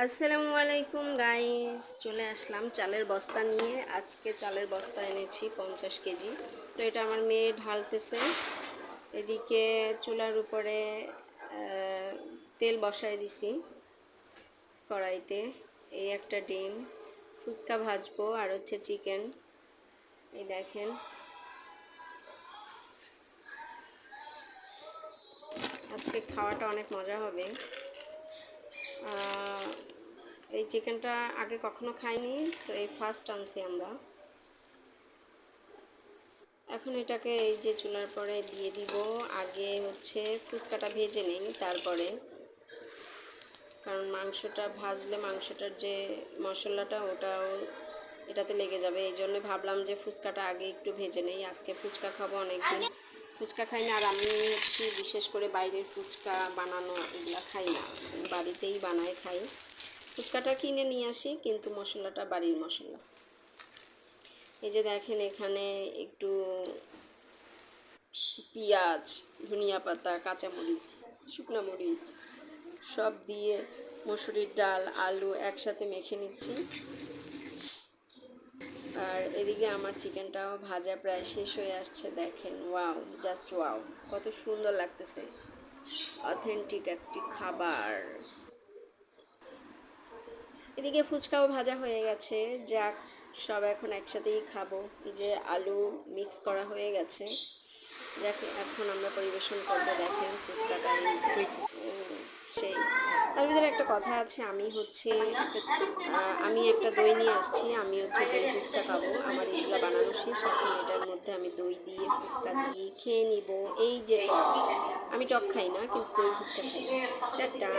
আসসালামু আলাইকুম গাইস, চলে আসলাম চালের বস্তা নিয়ে। আজকে চালের বস্তা এনেছি 50 কেজি। তো এটা আমার মেয়ে ঢালতেছে। এদিকে চুলার উপরে তেল বসাই দিছি কড়াইতে। এই একটা ডিম, ফুচকা ভাজবো আর হচ্ছে চিকেন। এই দেখেন, আজকে খাওয়াটা অনেক মজা হবে। এই চিকেনটা আগে কখনো খাইনি, তো এই ফার্স্ট আনছি আমরা। এখন এটাকে এই যে চুলার পরে দিয়ে দিব। আগে হচ্ছে ফুচকাটা ভেজে নিই তারপরে, কারণ মাংসটা ভাজলে মাংসটার যে মশলাটা ওটাও এটাতে লেগে যাবে। এই জন্য ভাবলাম যে ফুচকাটা আগে একটু ভেজে নেই। আজকে ফুচকা খাবো, অনেকদিন ফুচকা খাই না। আর আমি হচ্ছে বিশেষ করে বাইরের ফুচকা বানানো এগুলা খাই না, বাড়িতেই বানায় খাই। ফুচকাটা কিনে নিয়ে আসি, কিন্তু মশলাটা বাড়ির মশলা। এই যে দেখেন, এখানে একটু পেঁয়াজ, ধনিয়া পাতা, কাঁচামরিচ, শুকনো মরিচ সব দিয়ে মসুরির ডাল, আলু একসাথে মেখে নিচ্ছি। আর এদিকে আমার চিকেনটাও ভাজা প্রায় শেষ হয়ে আসছে। দেখেন, ওয়াও, জাস্ট ওয়াও, কত সুন্দর লাগতেছে। অথেন্টিক একটি খাবার। এদিকে ফুচকাও ভাজা হয়ে গেছে। যাক, সব এখন একসাথেই খাবো। এই যে আলু মিক্স করা হয়ে গেছে। দেখে এখন আমরা পরিবেশন করবো। দেখেন ফুচকাটা এই যে সেই। তার ভিতরে একটা কথা আছে, আমি একটা দই নিয়ে আসছি। আমি হচ্ছে দই ফুচকা খাবো। আমার এগুলো বানানো শেষ। এখন এটার মধ্যে আমি দই দিয়ে ফুচকা দিয়ে খেয়ে নিব। এই যে টক, আমি টক খাই না, কিন্তু দই ফুচকা খাই। টাটা।